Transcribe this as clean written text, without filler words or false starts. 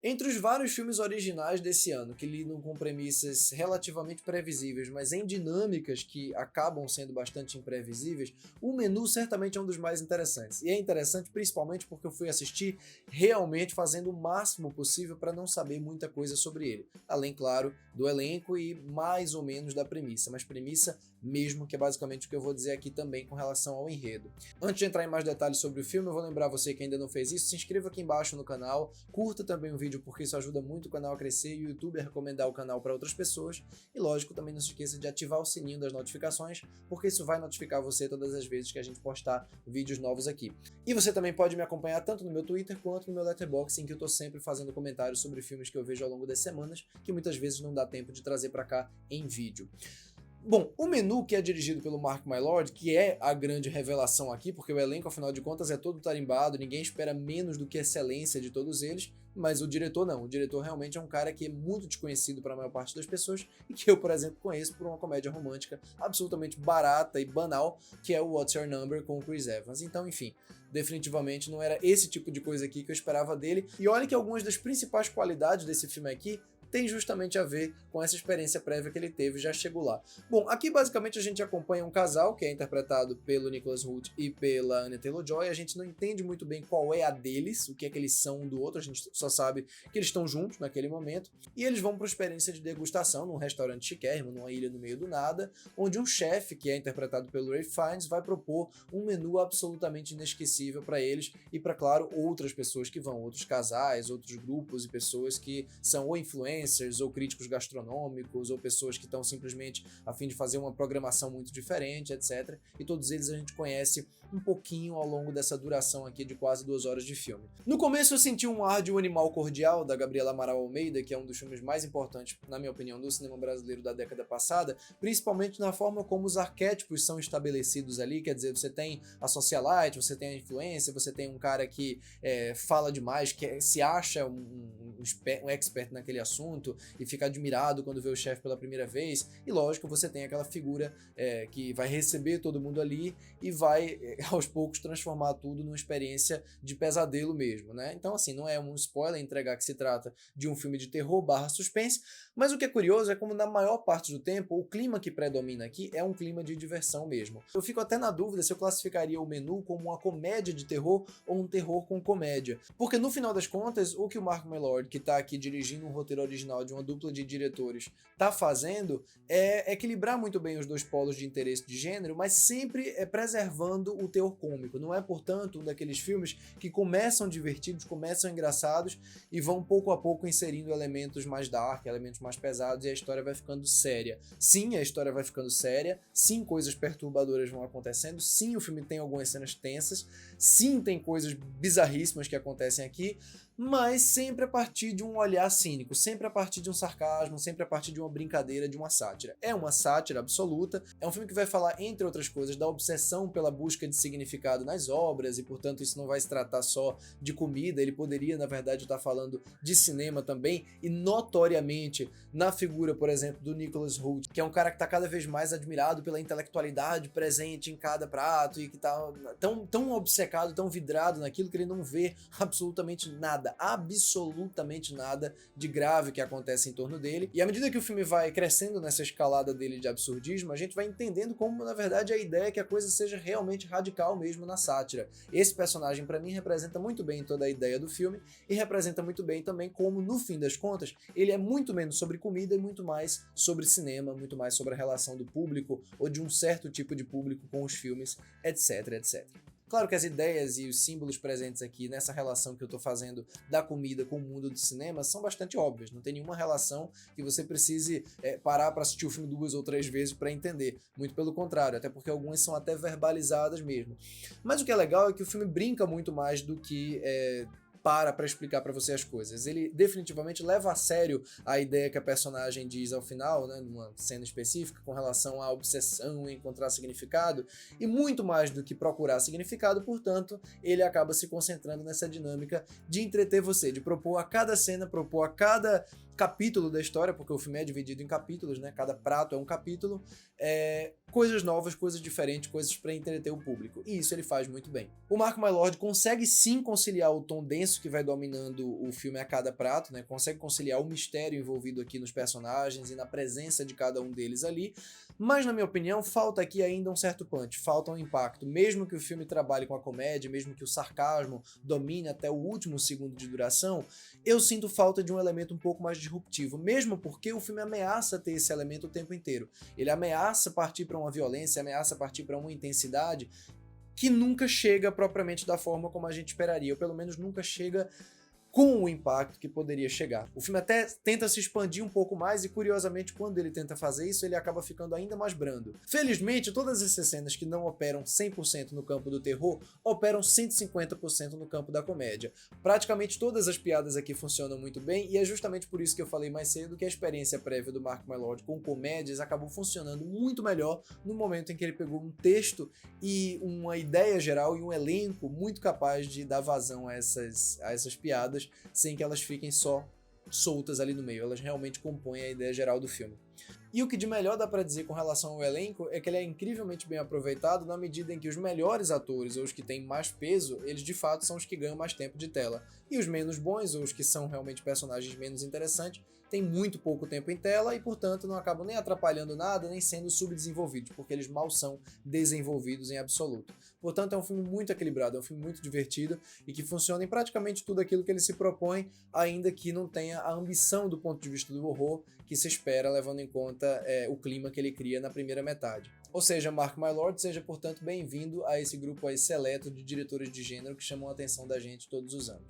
Entre os vários filmes originais desse ano, que lidam com premissas relativamente previsíveis, mas em dinâmicas que acabam sendo bastante imprevisíveis, o Menu certamente é um dos mais interessantes. E é interessante principalmente porque eu fui assistir realmente fazendo o máximo possível para não saber muita coisa sobre ele. Além, claro, do elenco e mais ou menos da premissa, mas premissa mesmo, que é basicamente o que eu vou dizer aqui também com relação ao enredo. Antes de entrar em mais detalhes sobre o filme, eu vou lembrar você que ainda não fez isso, se inscreva aqui embaixo no canal, curta também o vídeo porque isso ajuda muito o canal a crescer e o YouTube a recomendar o canal para outras pessoas. E lógico, também não se esqueça de ativar o sininho das notificações, porque isso vai notificar você todas as vezes que a gente postar vídeos novos aqui. E você também pode me acompanhar tanto no meu Twitter quanto no meu Letterboxd, em que eu tô sempre fazendo comentários sobre filmes que eu vejo ao longo das semanas, que muitas vezes não dá tempo de trazer para cá em vídeo. Bom, o Menu, que é dirigido pelo Mark Mylod, que é a grande revelação aqui, porque o elenco, afinal de contas, é todo tarimbado, ninguém espera menos do que a excelência de todos eles, mas o diretor não. O diretor realmente é um cara que é muito desconhecido para a maior parte das pessoas e que eu, por exemplo, conheço por uma comédia romântica absolutamente barata e banal, que é o What's Your Number com o Chris Evans. Então, enfim, definitivamente não era esse tipo de coisa aqui que eu esperava dele. E olha que algumas das principais qualidades desse filme aqui tem justamente a ver com essa experiência prévia que ele teve, já chegou lá. Bom, aqui basicamente a gente acompanha um casal que é interpretado pelo Nicholas Hoult e pela Anya Taylor-Joy. A gente não entende muito bem qual é a deles, o que é que eles são um do outro, a gente só sabe que eles estão juntos naquele momento, e eles vão para uma experiência de degustação num restaurante chiquérrimo, numa ilha no meio do nada, onde um chefe, que é interpretado pelo Ralph Fiennes, vai propor um menu absolutamente inesquecível para eles e para, claro, outras pessoas que vão, outros casais, outros grupos e pessoas que são ou influencers, ou críticos gastronômicos, ou pessoas que estão simplesmente a fim de fazer uma programação muito diferente, etc. E todos eles a gente conhece um pouquinho ao longo dessa duração aqui de quase 2 horas de filme. No começo eu senti um ar de Um Animal Cordial, da Gabriela Amaral Almeida, que é um dos filmes mais importantes, na minha opinião, do cinema brasileiro da década passada, principalmente na forma como os arquétipos são estabelecidos ali, quer dizer, você tem a socialite, você tem a influência, você tem um cara que fala demais, que se acha um expert naquele assunto, e fica admirado quando vê o chefe pela primeira vez, e lógico, você tem aquela figura que vai receber todo mundo ali e vai aos poucos transformar tudo numa experiência de pesadelo mesmo, né? Então assim, não é um spoiler entregar que se trata de um filme de terror barra suspense, mas o que é curioso é como na maior parte do tempo o clima que predomina aqui é um clima de diversão mesmo. Eu fico até na dúvida se eu classificaria o Menu como uma comédia de terror ou um terror com comédia, porque no final das contas o que o Mark Mylod, que tá aqui dirigindo um roteiro original de uma dupla de diretores, tá fazendo é equilibrar muito bem os dois polos de interesse de gênero, mas sempre preservando o teor cômico. Não é, portanto, um daqueles filmes que começam divertidos, começam engraçados e vão pouco a pouco inserindo elementos mais dark, elementos mais pesados, e a história vai ficando séria. Sim, a história vai ficando séria, sim, coisas perturbadoras vão acontecendo, sim, o filme tem algumas cenas tensas, sim, tem coisas bizarríssimas que acontecem aqui, mas sempre a partir de um olhar cínico, sempre a partir de um sarcasmo, sempre a partir de uma brincadeira, de uma sátira. É uma sátira absoluta, é um filme que vai falar, entre outras coisas, da obsessão pela busca de significado nas obras, e portanto isso não vai se tratar só de comida, ele poderia, na verdade, estar falando de cinema também, e notoriamente na figura, por exemplo, do Nicholas Hoult, que é um cara que está cada vez mais admirado pela intelectualidade presente em cada prato, e que está tão obcecado, tão vidrado naquilo que ele não vê absolutamente absolutamente nada de grave que acontece em torno dele. E à medida que o filme vai crescendo nessa escalada dele de absurdismo, a gente vai entendendo como, na verdade, a ideia é que a coisa seja realmente radical mesmo na sátira. Esse personagem, para mim, representa muito bem toda a ideia do filme e representa muito bem também como, no fim das contas, ele é muito menos sobre comida e muito mais sobre cinema, muito mais sobre a relação do público ou de um certo tipo de público com os filmes, etc, etc. Claro que as ideias e os símbolos presentes aqui nessa relação que eu tô fazendo da comida com o mundo do cinema são bastante óbvios, não tem nenhuma relação que você precise parar para assistir o filme 2 ou 3 vezes para entender, muito pelo contrário, até porque algumas são até verbalizadas mesmo. Mas o que é legal é que o filme brinca muito mais do que para explicar para você as coisas. Ele definitivamente leva a sério a ideia que a personagem diz ao final, né, numa cena específica, com relação à obsessão em encontrar significado, e muito mais do que procurar significado, portanto, ele acaba se concentrando nessa dinâmica de entreter você, de propor a cada cena, propor a cada capítulo da história, porque o filme é dividido em capítulos, né? Cada prato é um capítulo, coisas novas, coisas diferentes, coisas para entreter o público. E isso ele faz muito bem. O Mark Mylod consegue sim conciliar o tom denso suspense que vai dominando o filme a cada prato, né? Consegue conciliar o mistério envolvido aqui nos personagens e na presença de cada um deles ali, mas na minha opinião falta aqui ainda um certo punch, falta um impacto, mesmo que o filme trabalhe com a comédia, mesmo que o sarcasmo domine até o último segundo de duração, eu sinto falta de um elemento um pouco mais disruptivo, mesmo porque o filme ameaça ter esse elemento o tempo inteiro. Ele ameaça partir para uma violência, ameaça partir para uma intensidade que nunca chega propriamente da forma como a gente esperaria, ou pelo menos nunca chega com o impacto que poderia chegar. O filme até tenta se expandir um pouco mais e, curiosamente, quando ele tenta fazer isso, ele acaba ficando ainda mais brando. Felizmente, todas essas cenas que não operam 100% no campo do terror, operam 150% no campo da comédia. Praticamente todas as piadas aqui funcionam muito bem, e é justamente por isso que eu falei mais cedo que a experiência prévia do Mark Mylod com comédias acabou funcionando muito melhor no momento em que ele pegou um texto e uma ideia geral e um elenco muito capaz de dar vazão a essas piadas, sem que elas fiquem só soltas ali no meio, elas realmente compõem a ideia geral do filme. E o que de melhor dá pra dizer com relação ao elenco é que ele é incrivelmente bem aproveitado na medida em que os melhores atores, ou os que têm mais peso, eles de fato são os que ganham mais tempo de tela. E os menos bons, ou os que são realmente personagens menos interessantes, têm muito pouco tempo em tela e, portanto, não acabam nem atrapalhando nada, nem sendo subdesenvolvidos, porque eles mal são desenvolvidos em absoluto. Portanto, é um filme muito equilibrado, é um filme muito divertido e que funciona em praticamente tudo aquilo que ele se propõe, ainda que não tenha a ambição do ponto de vista do horror que se espera, levando em conta o clima que ele cria na primeira metade. Ou seja, Mark Mylod, seja, portanto, bem-vindo a esse grupo aí seleto de diretores de gênero que chamam a atenção da gente todos os anos.